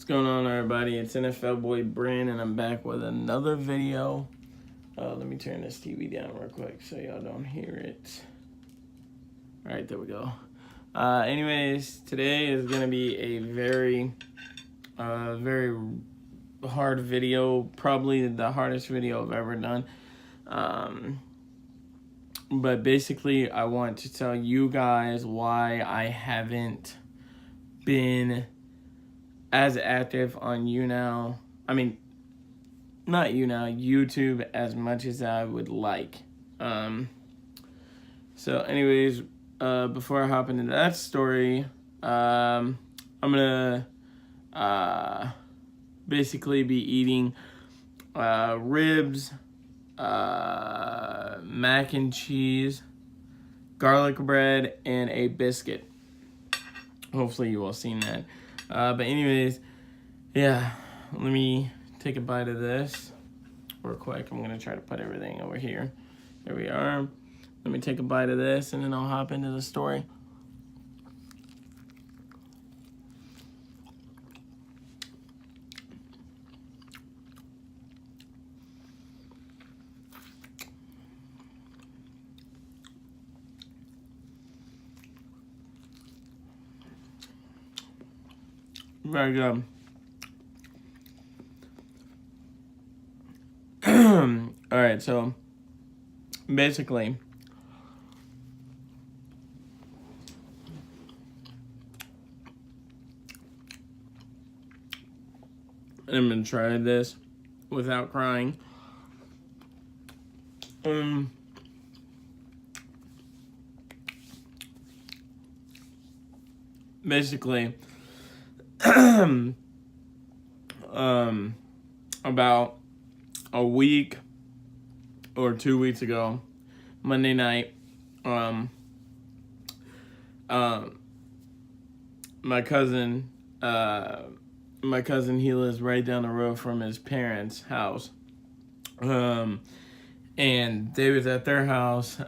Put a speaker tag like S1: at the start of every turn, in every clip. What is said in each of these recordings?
S1: going on, everybody? It's NFL Boy Bryn, and I'm back with another video. Let me turn this TV down real quick so y'all don't hear it. All right, there we go. Anyways, today is going to be a very hard video, probably the hardest video I've ever done. But basically, I want to tell you guys why I haven't been as active on YouTube as much as I would like. So anyways, before I hop into that story, I'm gonna basically be eating ribs, mac and cheese, garlic bread, and a biscuit. Hopefully you all seen that. But anyways, yeah, let me take a bite of this real quick. I'm gonna try to put everything over here. There we are. Let me take a bite of this and then I'll hop into the story. Very good. All right, so basically, I'm gonna try this without crying. Basically, about a week or 2 weeks ago, Monday night, my cousin, he lives right down the road from his parents' house. And they was at their house.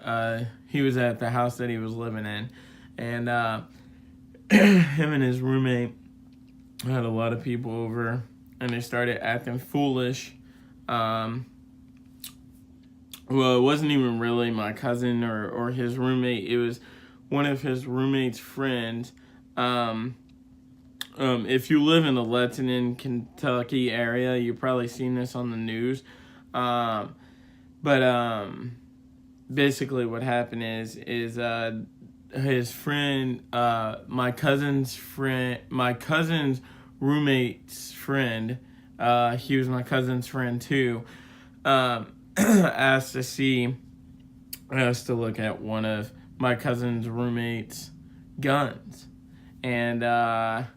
S1: He was at the house that he was living in. And him and his roommate had a lot of people over, and they started acting foolish. Well, it wasn't even really my cousin or his roommate. It was one of his roommate's friends. If you live in the Lebanon, Kentucky area, you've probably seen this on the news. Basically what happened is his friend, my cousin's roommate's friend, he was my cousin's friend too, asked to look at one of my cousin's roommate's guns. And, that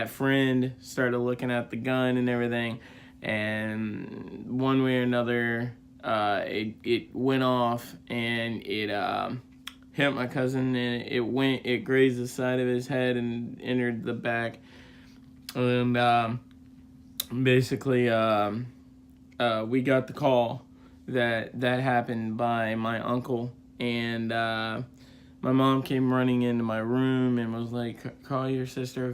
S1: friend started looking at the gun and everything. And one way or another, it went off and it hit my cousin, and it grazed the side of his head and entered the back. And basically, we got the call that happened by my uncle, and my mom came running into my room and was like, call your sister,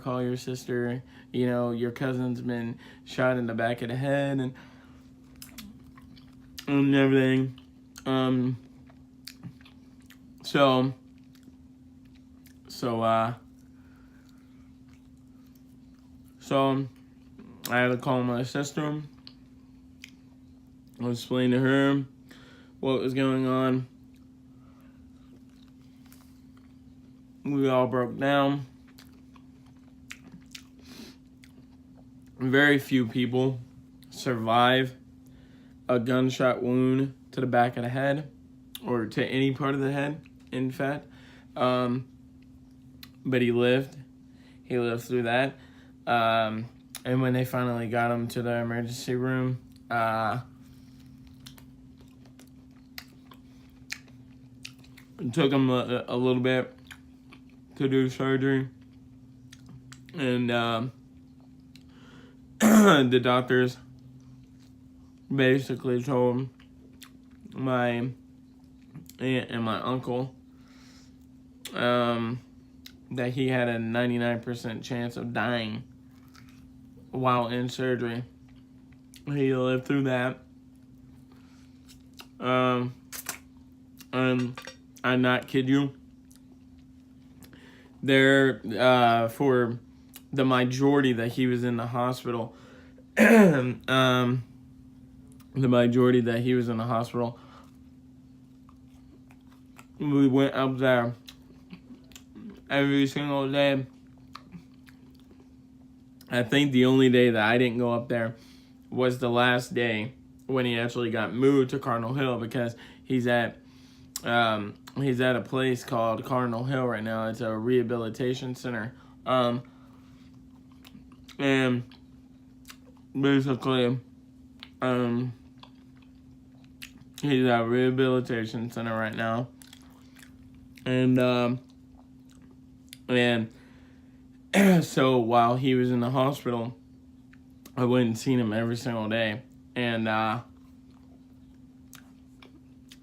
S1: your cousin's been shot in the back of the head and everything. So I had to call my sister. I explained to her what was going on. We all broke down. Very few people survive a gunshot wound to the back of the head, or to any part of the head, in fact. But he lived. He lived through that. And when they finally got him to the emergency room, it took him a little bit to do surgery, and the doctors basically told my aunt and my uncle that he had a 99% chance of dying while in surgery. He lived through that. I not kid you. There, for the majority that he was in the hospital, the majority that he was in the hospital, we went up there every single day. I think the only day that I didn't go up there was the last day when he actually got moved to Cardinal Hill, because he's at a place called Cardinal Hill right now. It's a rehabilitation center. And basically, he's at a rehabilitation center right now. And so while he was in the hospital, I went and seen him every single day. And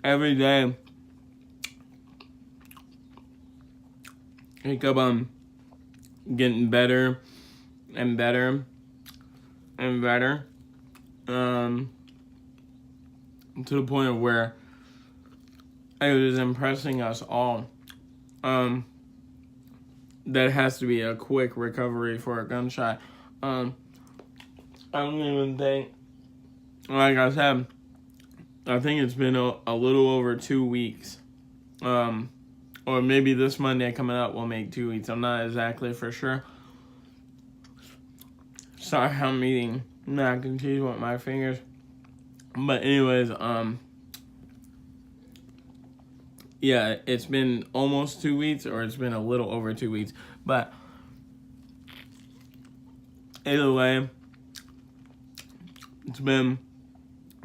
S1: every day, he kept on getting better and better and better, to the point of where it was impressing us all. That has to be a quick recovery for a gunshot. I don't even think, like I said, I think it's been a little over 2 weeks. Or maybe this Monday coming up will make 2 weeks. I'm not exactly for sure. Sorry, I'm eating mac and cheese with my fingers. But anyways, yeah, it's been almost 2 weeks, or it's been a little over 2 weeks. But either way, it's been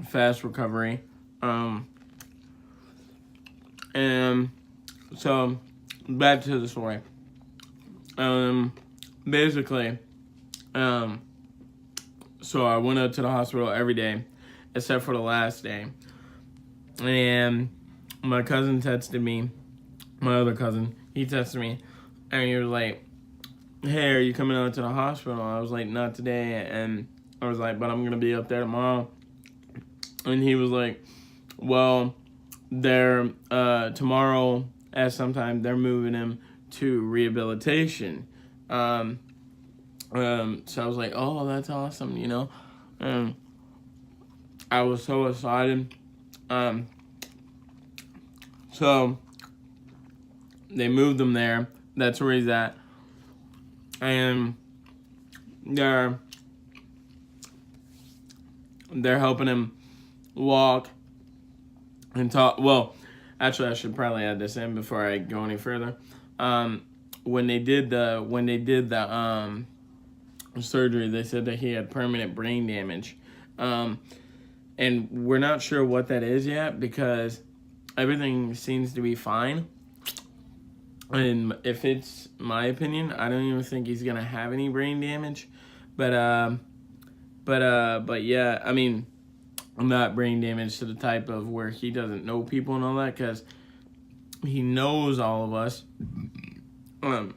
S1: fast recovery. And so back to the story. Basically, so I went up to the hospital every day, except for the last day. And my cousin texted me, my other cousin, he texted me, and he was like, hey, are you coming out to the hospital? I was like, not today. And I was like, but I'm going to be up there tomorrow. And he was like, well, tomorrow at some time, they're moving him to rehabilitation. So I was like, oh, that's awesome, you know? And I was so excited. So they moved him there. That's where he's at. And they're helping him walk and talk. Well, actually, I should probably add this in before I go any further. When they did the surgery, they said that he had permanent brain damage, and we're not sure what that is yet, because everything seems to be fine. And if it's my opinion, I don't even think he's gonna have any brain damage. But yeah, I mean, not brain damage to the type of where he doesn't know people and all that, because he knows all of us.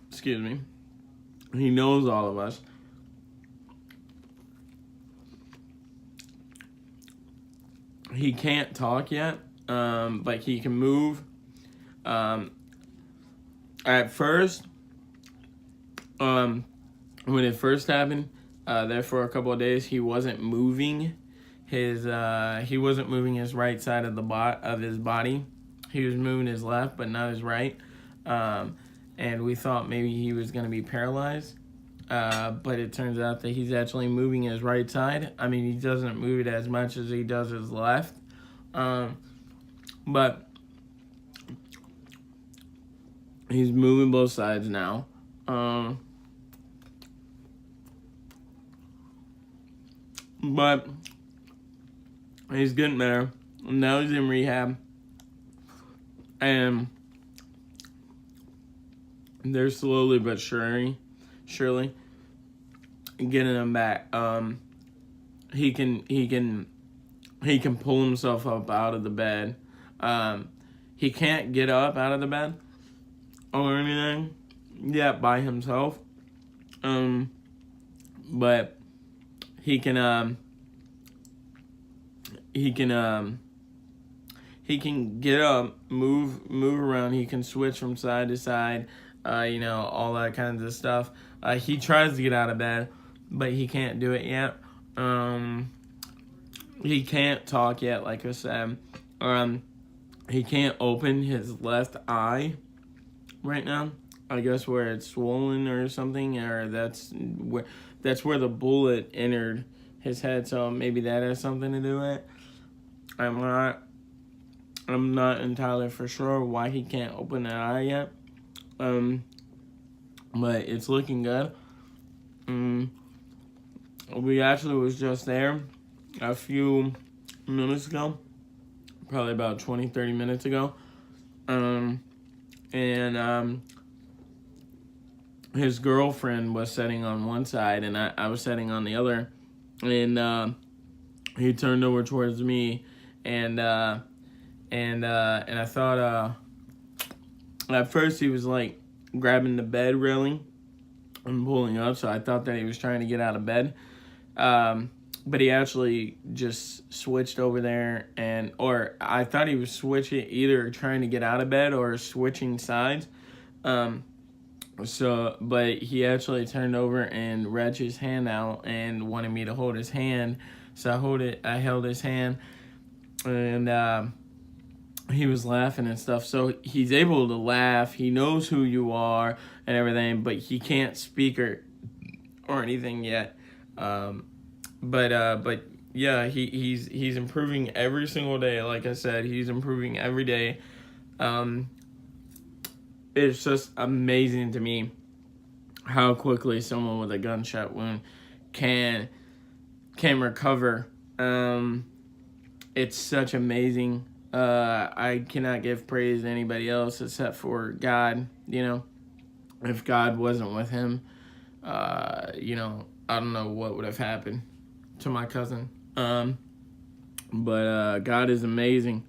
S1: Excuse me. He knows all of us. He can't talk yet, but he can move. At first, when it first happened, there for a couple of days, he wasn't moving his right side of his body. He was moving his left, but not his right. And we thought maybe he was going to be paralyzed. But it turns out that he's actually moving his right side. I mean, he doesn't move it as much as he does his left. But he's moving both sides now. But he's getting there. Now he's in rehab. And they're slowly but surely getting him back. He can pull himself up out of the bed. He can't get up out of the bed or anything, yet by himself. But he can get up, move around. He can switch from side to side, all that kinds of stuff. He tries to get out of bed, but he can't do it yet. He can't talk yet, like I said. He can't open his left eye right now. I guess where it's swollen or something, or that's where the bullet entered his head. So maybe that has something to do with it. I'm not entirely for sure why he can't open that eye yet. But it's looking good. We actually was just there a few minutes ago, probably about 20-30 minutes ago. His girlfriend was sitting on one side, and I was sitting on the other, and he turned over towards me, and I thought at first he was like grabbing the bed railing and pulling up, so I thought that he was trying to get out of bed, but he actually just switched over there, or I thought he was switching, either trying to get out of bed or switching sides. But he actually turned over and reached his hand out and wanted me to hold his hand. So I held his hand, and he was laughing and stuff. So he's able to laugh. He knows who you are and everything, but he can't speak or anything yet. But yeah, he's improving every single day. Like I said, he's improving every day. It's just amazing to me how quickly someone with a gunshot wound can recover. It's such amazing. I cannot give praise to anybody else except for God. If God wasn't with him, I don't know what would have happened to my cousin. But God is amazing.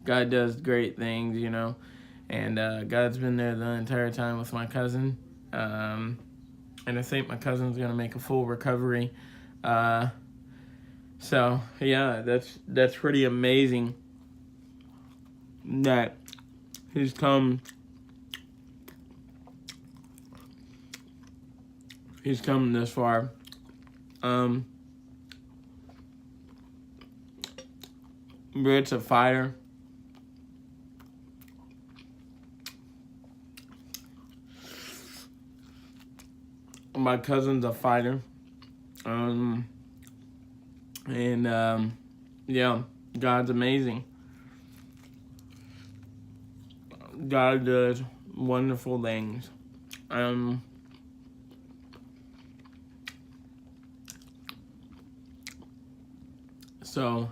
S1: God does great things, and God's been there the entire time with my cousin. And I think my cousin's gonna make a full recovery. So yeah, that's pretty amazing that he's come this far. Brett's a fighter. My cousin's a fighter. Yeah, God's amazing. God does wonderful things. So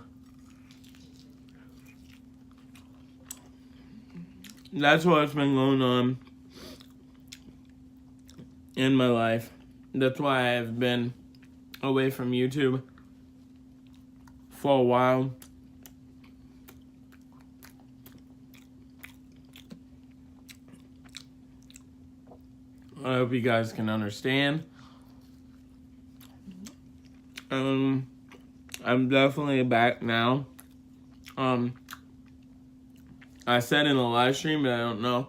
S1: that's what's been going on in my life. That's why I've been away from YouTube for a while. I hope you guys can understand. I'm definitely back now. I said in a live stream, but I don't know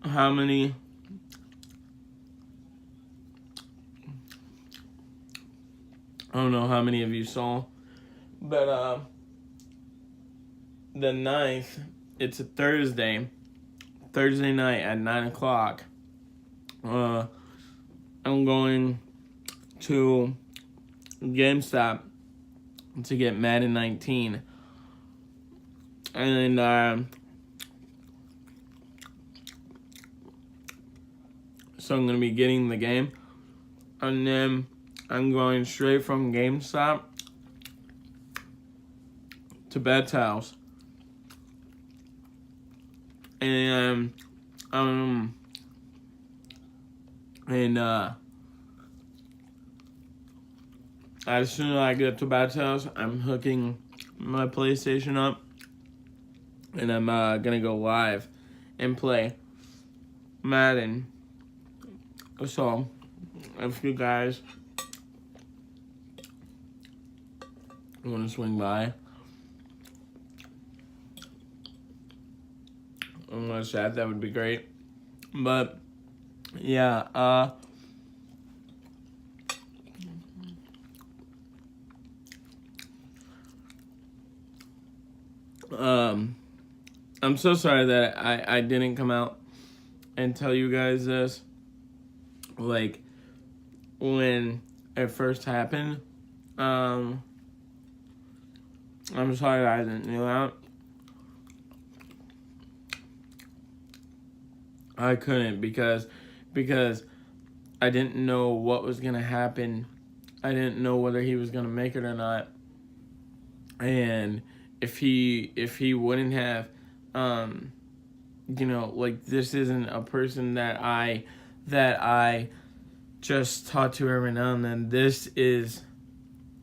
S1: how many of you saw, but the 9th, it's a Thursday night at 9 o'clock. I'm going to GameStop to get Madden 19, and so I'm gonna be getting the game, and then I'm going straight from GameStop to Bet's house, and as soon as I get to Bet's house, I'm hooking my PlayStation up, and I'm gonna go live and play. Madden. So, if you guys want to swing by and watch that, that would be great. But yeah, I'm so sorry that I didn't come out and tell you guys this, like, when it first happened. I'm sorry I didn't do that. I couldn't because I didn't know what was gonna happen. I didn't know whether he was gonna make it or not. And if he wouldn't have, you know, like, this isn't a person that I just talk to every now and then. This is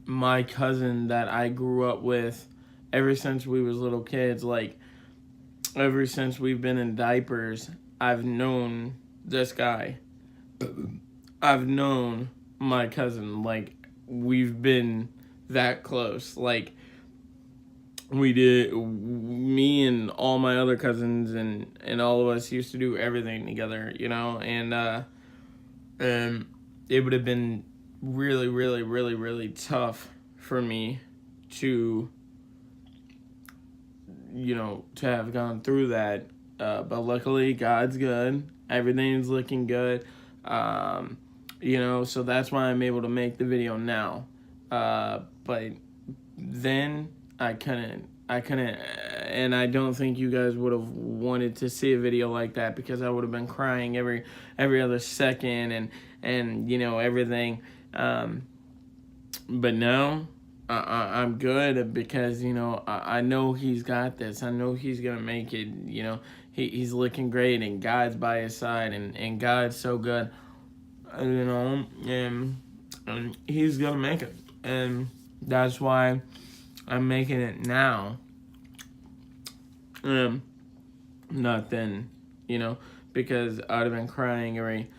S1: my cousin that I grew up with ever since we was little kids. Like, ever since we've been in diapers, I've known this guy. I've known my cousin. Like, we've been that close. Like, me and all my other cousins and all of us used to do everything together, you know, and it would have been really, really, really, really tough for me to, you know, to have gone through that, but luckily God's good, everything's looking good, you know, so that's why I'm able to make the video now, but then I couldn't, and I don't think you guys would have wanted to see a video like that, because I would have been crying every other second and you know, everything. But now I'm good, because, you know, I know he's got this. I know he's gonna make it. You know, he's looking great, and God's by his side, and God's so good, you know, and he's gonna make it, and that's why I'm making it now, not then, you know, because I'd have been crying every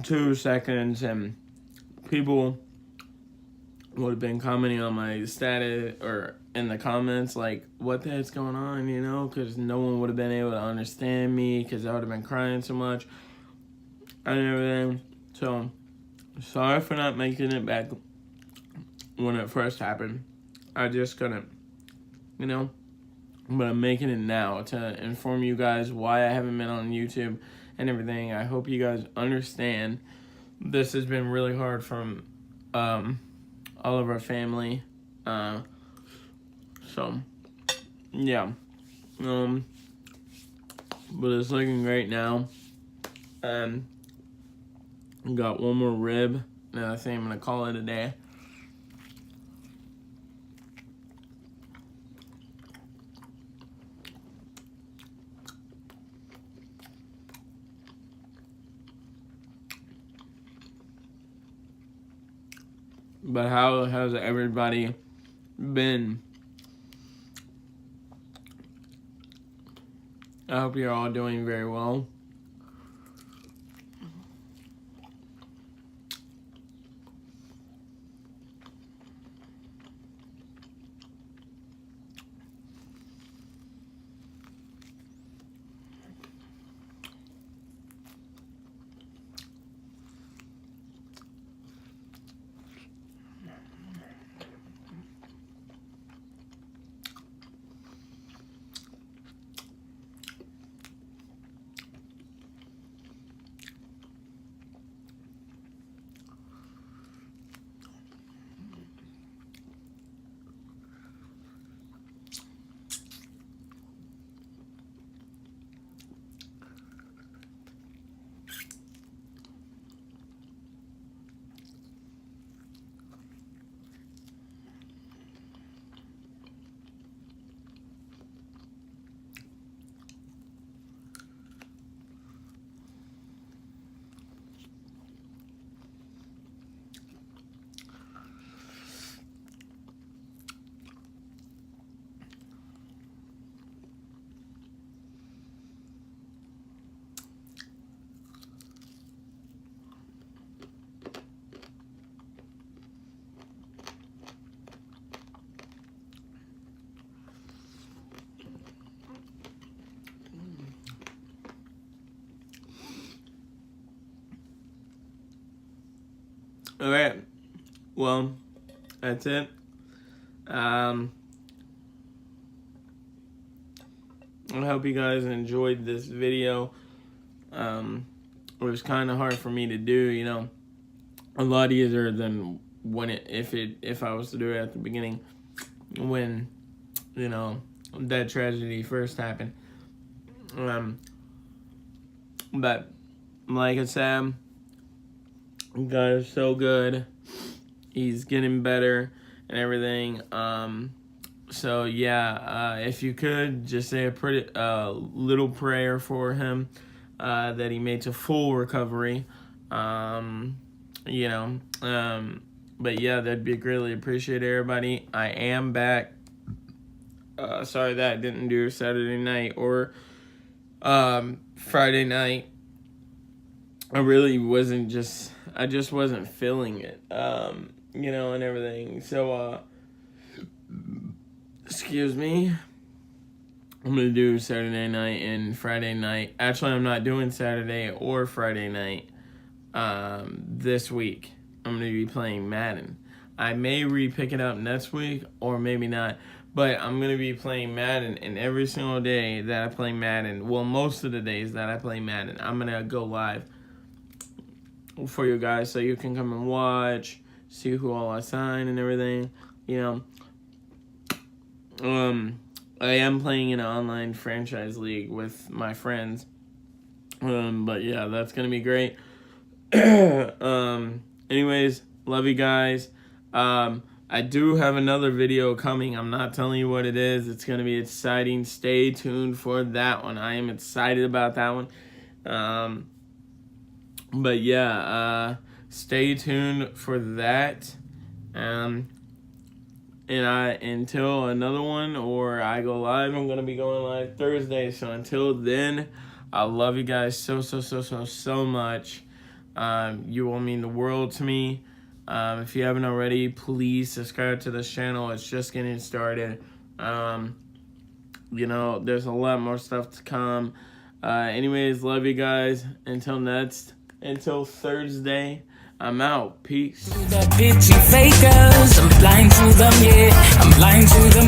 S1: 2 seconds, and people would have been commenting on my status or in the comments, like, what the heck's going on, you know, because no one would have been able to understand me, because I would have been crying so much and everything. So, sorry for not making it back when it first happened. I just couldn't, you know, but I'm making it now to inform you guys why I haven't been on YouTube and everything. I hope you guys understand. This has been really hard from all of our family, so yeah, but it's looking great now. Got one more rib, and I think I'm gonna call it a day. But how has everybody been? I hope you're all doing very well. All right. Well, that's it. I hope you guys enjoyed this video. It was kind of hard for me to do, you know, a lot easier than when if I was to do it at the beginning, when, you know, that tragedy first happened. But like I said, God is so good. He's getting better and everything. So yeah, if you could just say a pretty little prayer for him, that he made to full recovery. You know, but yeah, that'd be greatly appreciated, everybody. I am back. Sorry that I didn't do Saturday night or Friday night. I just wasn't feeling it, you know, and everything. So, excuse me. I'm going to do Saturday night and Friday night. Actually, I'm not doing Saturday or Friday night this week. I'm going to be playing Madden. I may re-pick it up next week or maybe not. But I'm going to be playing Madden, and every single day that I play Madden, well, most of the days that I play Madden, I'm going to go live for you guys so you can come and watch, see who all I sign and everything, you know. I am playing in an online franchise league with my friends, but yeah, that's going to be great. Anyways, love you guys. I do have another video coming. I'm not telling you what it is. It's going to be exciting. Stay tuned for that one. I am excited about that one. But yeah, stay tuned for that. And until another one or I go live, I'm going to be going live Thursday. So until then, I love you guys so much. You will mean the world to me. If you haven't already, please subscribe to this channel. It's just getting started. You know, there's a lot more stuff to come. Anyways, love you guys. Until Thursday, I'm out. Peace. The bitchy fakers, I'm blind to them, yeah. I'm blind to them.